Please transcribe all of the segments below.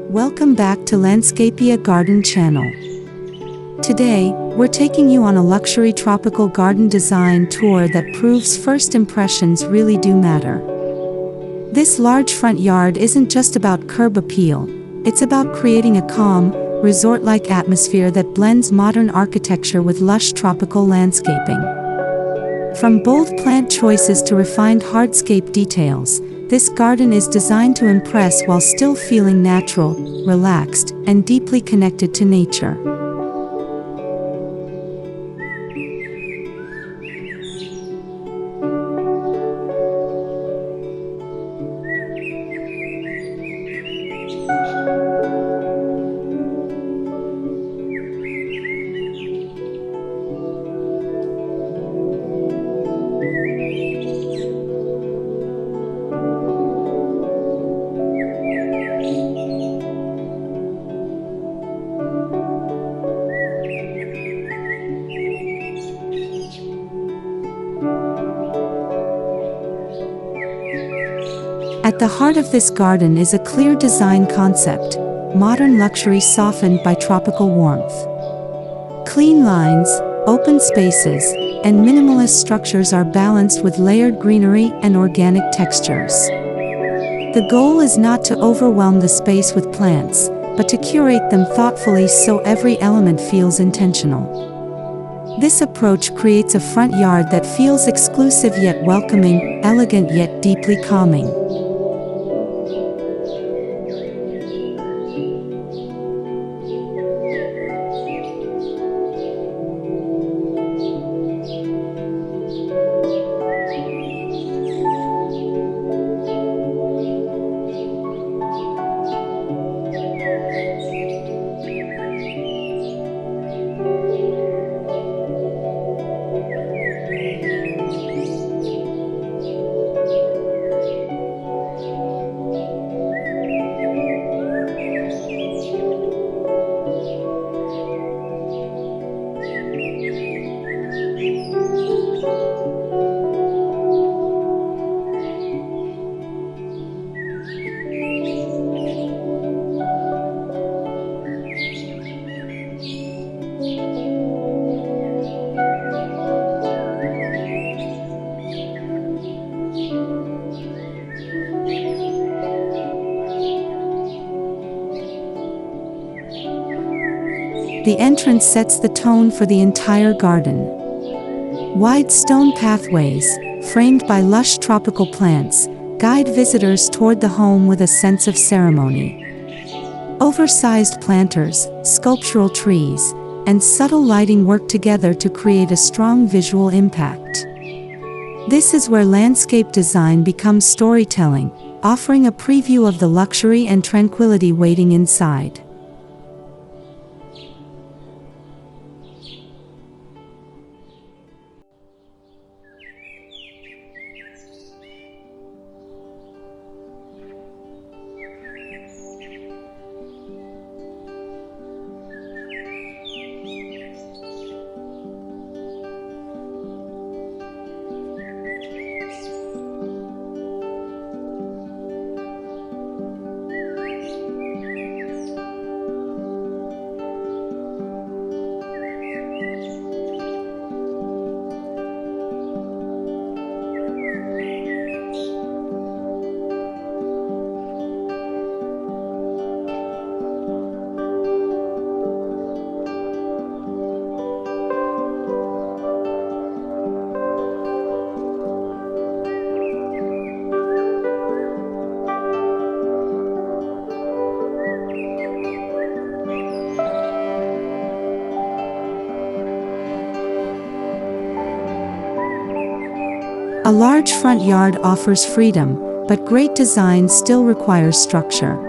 Welcome back to Landscapia Garden Channel. Today, we're taking you on a luxury tropical garden design tour that proves first impressions really do matter. This large front yard isn't just about curb appeal, it's about creating a calm, resort-like atmosphere that blends modern architecture with lush tropical landscaping. From bold plant choices to refined hardscape details, this garden is designed to impress while still feeling natural, relaxed, and deeply connected to nature. At the heart of this garden is a clear design concept, modern luxury softened by tropical warmth. Clean lines, open spaces, and minimalist structures are balanced with layered greenery and organic textures. The goal is not to overwhelm the space with plants, but to curate them thoughtfully so every element feels intentional. This approach creates a front yard that feels exclusive yet welcoming, elegant yet deeply calming. The entrance sets the tone for the entire garden. Wide stone pathways, framed by lush tropical plants, guide visitors toward the home with a sense of ceremony. Oversized planters, sculptural trees, and subtle lighting work together to create a strong visual impact. This is where landscape design becomes storytelling, offering a preview of the luxury and tranquility waiting inside. A large front yard offers freedom, but great design still requires structure.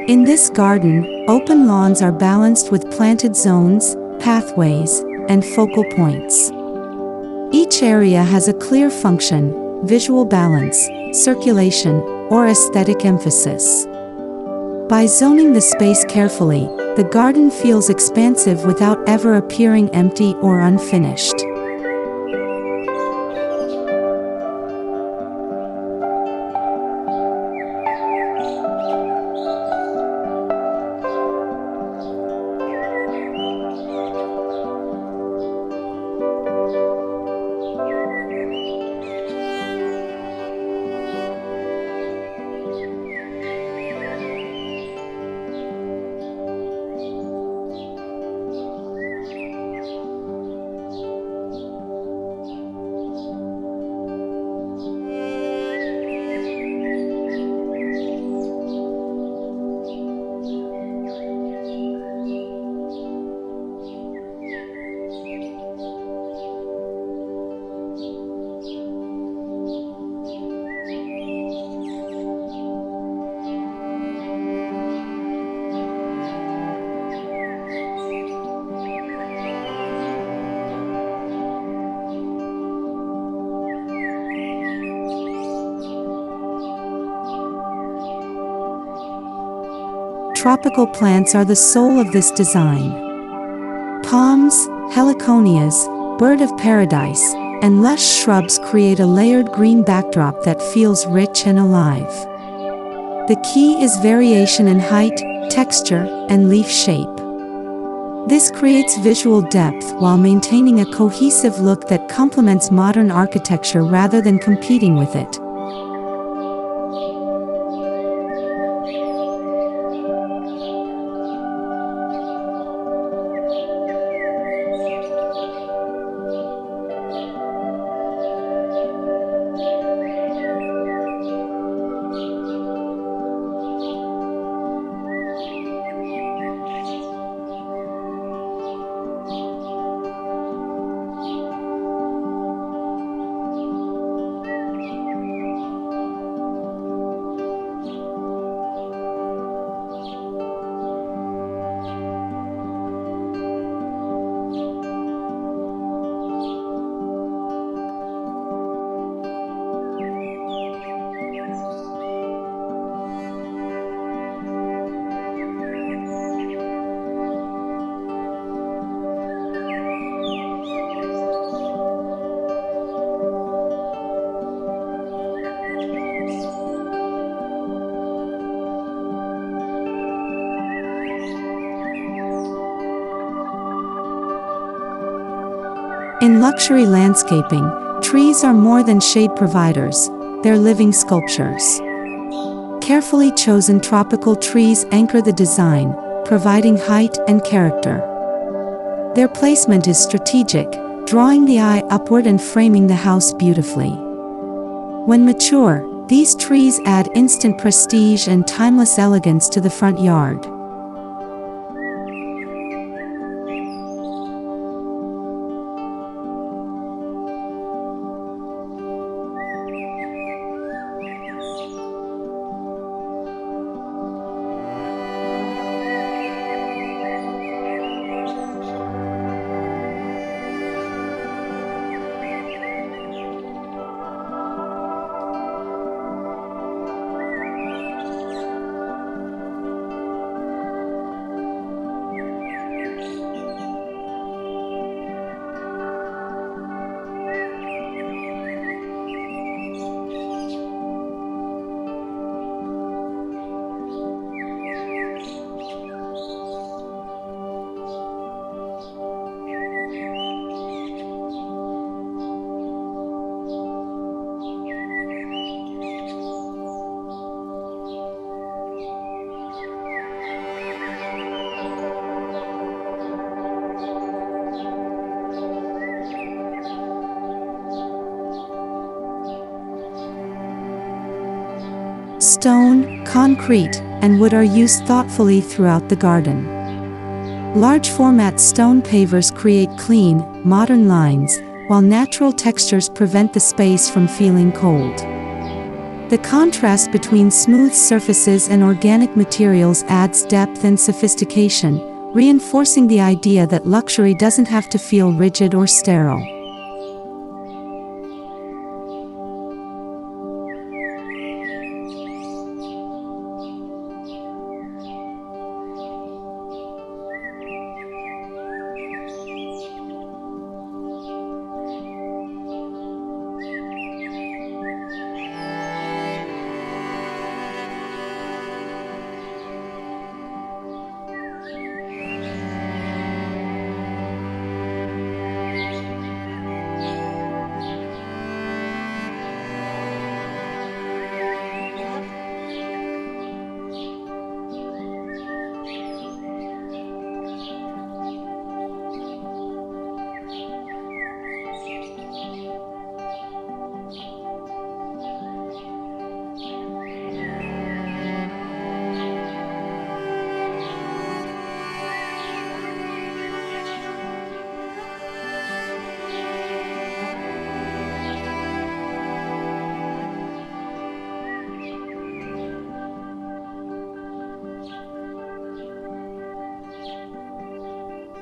In this garden, open lawns are balanced with planted zones, pathways, and focal points. Each area has a clear function, visual balance, circulation, or aesthetic emphasis. By zoning the space carefully, the garden feels expansive without ever appearing empty or unfinished. tropical plants are the soul of this design. Palms, heliconias, bird of paradise, and lush shrubs create a layered green backdrop that feels rich and alive. The key is variation in height, texture, and leaf shape. This creates visual depth while maintaining a cohesive look that complements modern architecture rather than competing with it. In luxury landscaping, trees are more than shade providers, they're living sculptures. Carefully chosen tropical trees anchor the design, providing height and character. Their placement is strategic, drawing the eye upward and framing the house beautifully. When mature, these trees add instant prestige and timeless elegance to the front yard. Stone, concrete, and wood are used thoughtfully throughout the garden. Large-format stone pavers create clean, modern lines, while natural textures prevent the space from feeling cold. The contrast between smooth surfaces and organic materials adds depth and sophistication, reinforcing the idea that luxury doesn't have to feel rigid or sterile.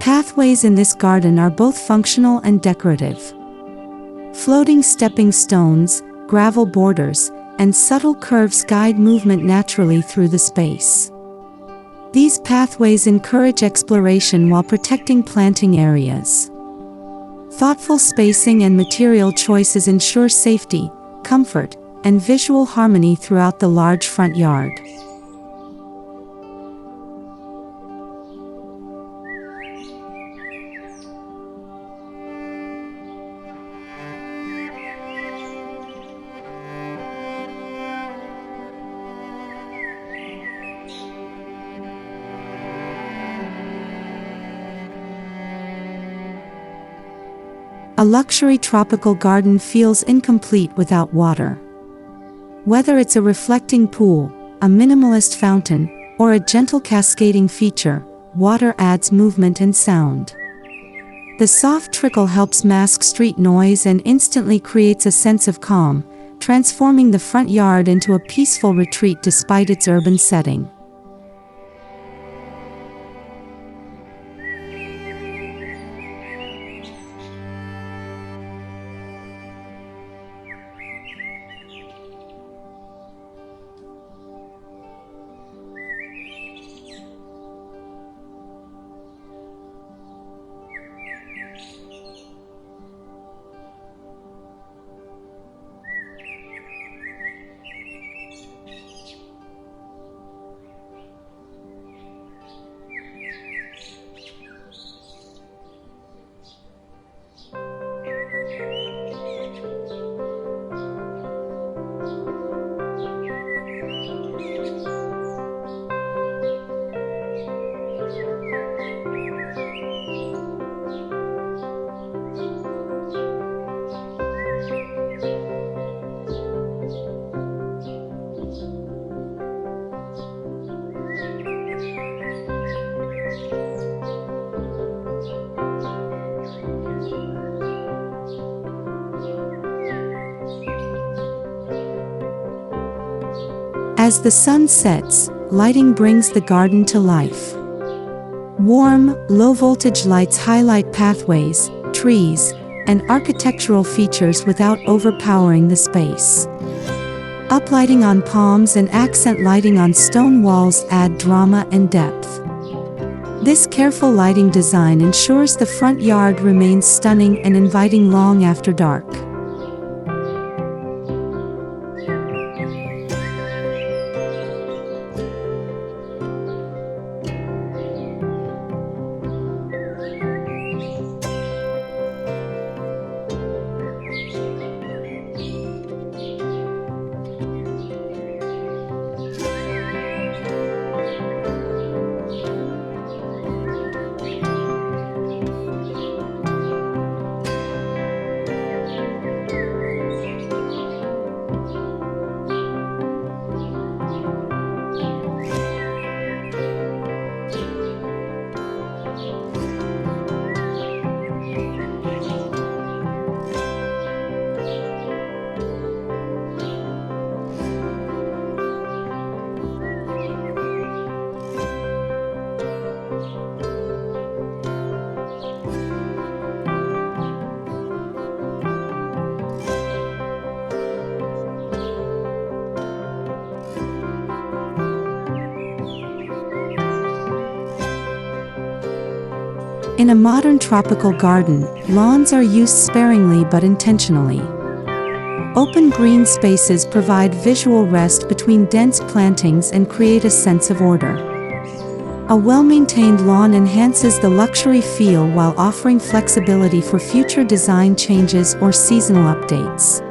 Pathways in this garden are both functional and decorative. Floating stepping stones, gravel borders, and subtle curves guide movement naturally through the space. These pathways encourage exploration while protecting planting areas. Thoughtful spacing and material choices ensure safety, comfort, and visual harmony throughout the large front yard. A luxury tropical garden feels incomplete without water. Whether it's a reflecting pool, a minimalist fountain, or a gentle cascading feature, water adds movement and sound. The soft trickle helps mask street noise and instantly creates a sense of calm, transforming the front yard into a peaceful retreat despite its urban setting. As the sun sets, lighting brings the garden to life. Warm, low-voltage lights highlight pathways, trees, and architectural features without overpowering the space. Uplighting on palms and accent lighting on stone walls add drama and depth. This careful lighting design ensures the front yard remains stunning and inviting long after dark. In a modern tropical garden, lawns are used sparingly but intentionally. Open green spaces provide visual rest between dense plantings and create a sense of order. A well-maintained lawn enhances the luxury feel while offering flexibility for future design changes or seasonal updates.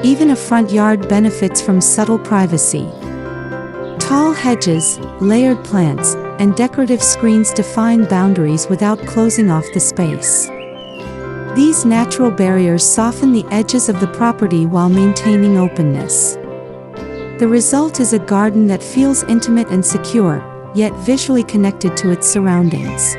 Even a front yard benefits from subtle privacy. Tall hedges, layered plants, and decorative screens define boundaries without closing off the space. These natural barriers soften the edges of the property while maintaining openness. The result is a garden that feels intimate and secure, yet visually connected to its surroundings.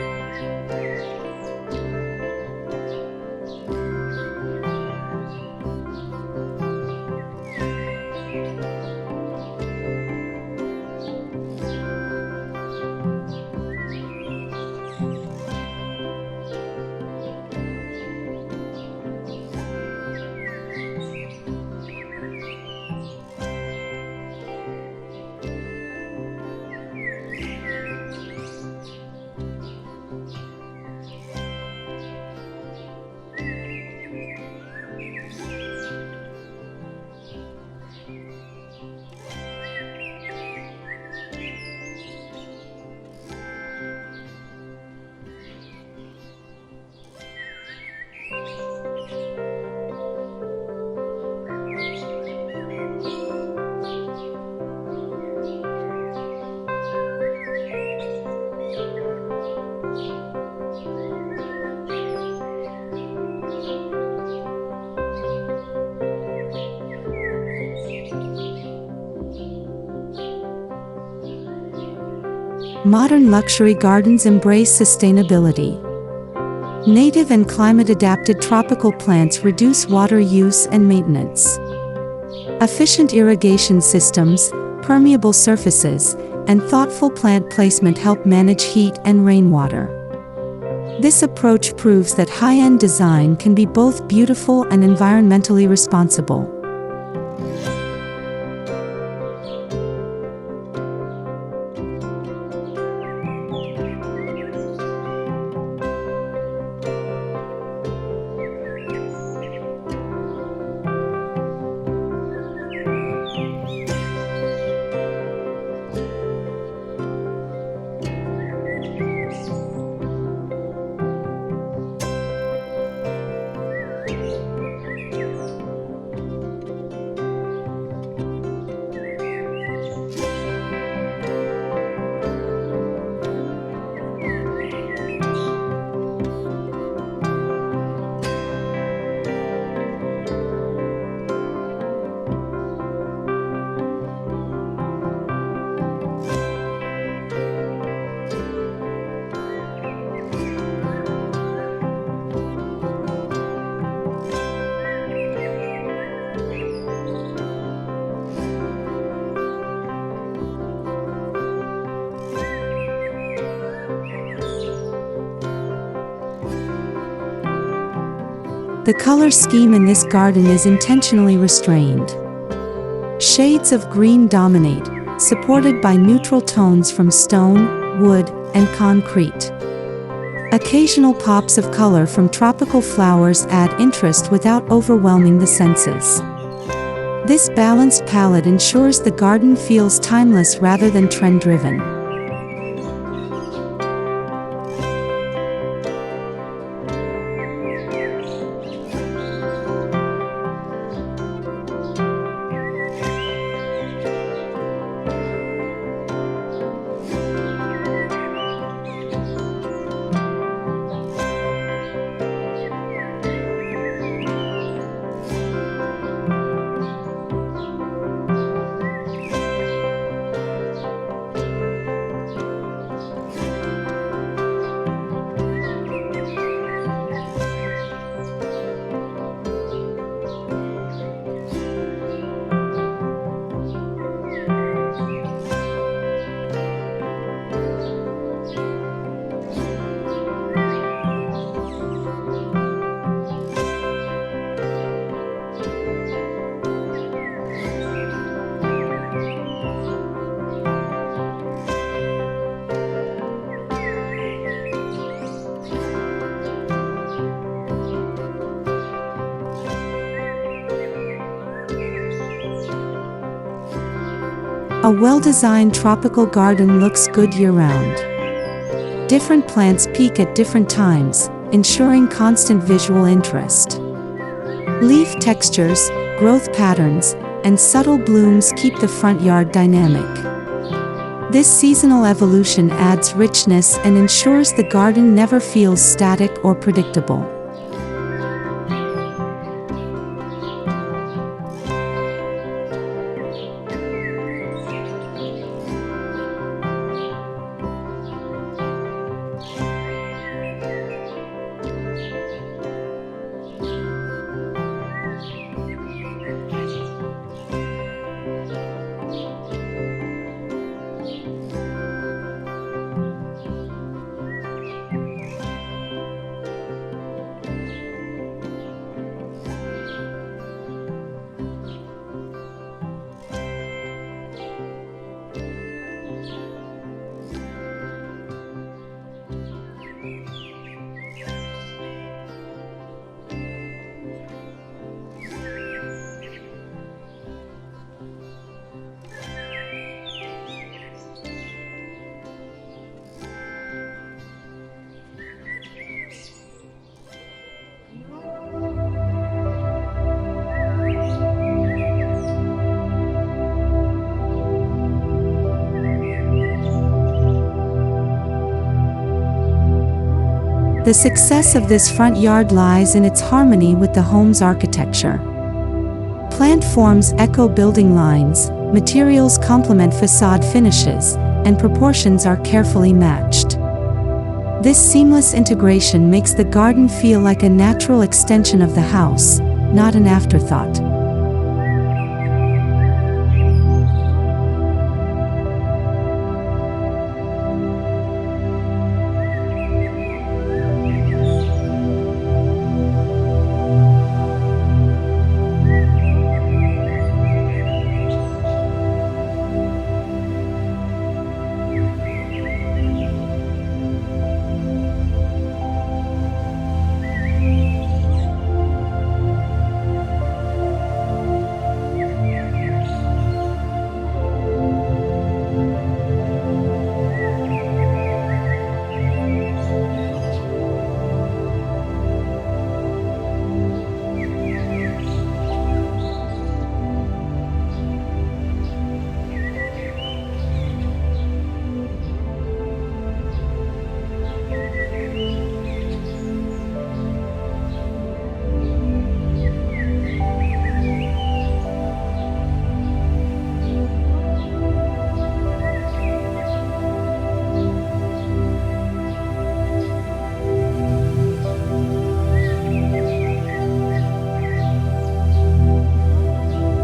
Modern luxury gardens embrace sustainability. Native and climate-adapted tropical plants reduce water use and maintenance. Efficient irrigation systems, permeable surfaces, and thoughtful plant placement help manage heat and rainwater. This approach proves that high-end design can be both beautiful and environmentally responsible. The color scheme in this garden is intentionally restrained. Shades of green dominate, supported by neutral tones from stone, wood, and concrete. Occasional pops of color from tropical flowers add interest without overwhelming the senses. This balanced palette ensures the garden feels timeless rather than trend-driven. A well-designed tropical garden looks good year-round. Different plants peak at different times, ensuring constant visual interest. Leaf textures, growth patterns, and subtle blooms keep the front yard dynamic. This seasonal evolution adds richness and ensures the garden never feels static or predictable. The success of this front yard lies in its harmony with the home's architecture. Plant forms echo building lines, materials complement facade finishes, and proportions are carefully matched. This seamless integration makes the garden feel like a natural extension of the house, not an afterthought.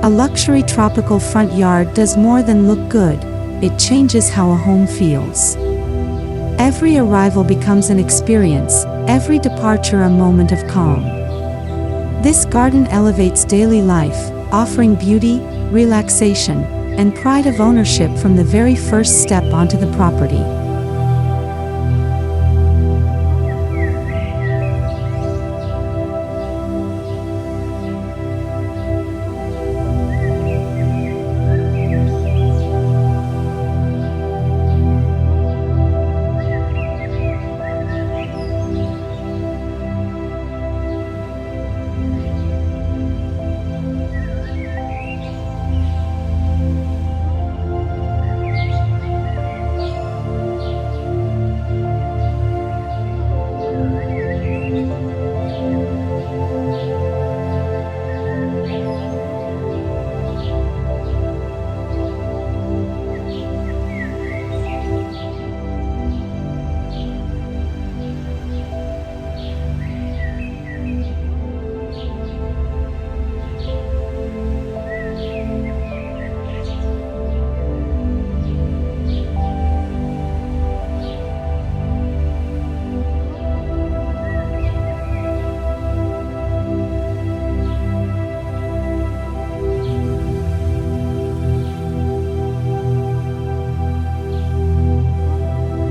A luxury tropical front yard does more than look good, it changes how a home feels. Every arrival becomes an experience, every departure a moment of calm. This garden elevates daily life, offering beauty, relaxation, and pride of ownership from the very first step onto the property.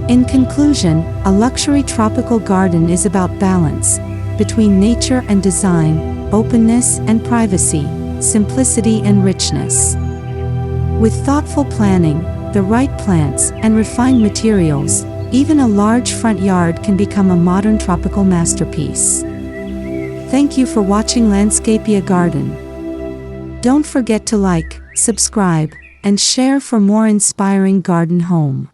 In conclusion, a luxury tropical garden is about balance between nature and design, openness and privacy, simplicity and richness. With thoughtful planning, the right plants, and refined materials, even a large front yard can become a modern tropical masterpiece. Thank you for watching Landscapia Garden. Don't forget to like, subscribe, and share for more inspiring garden home.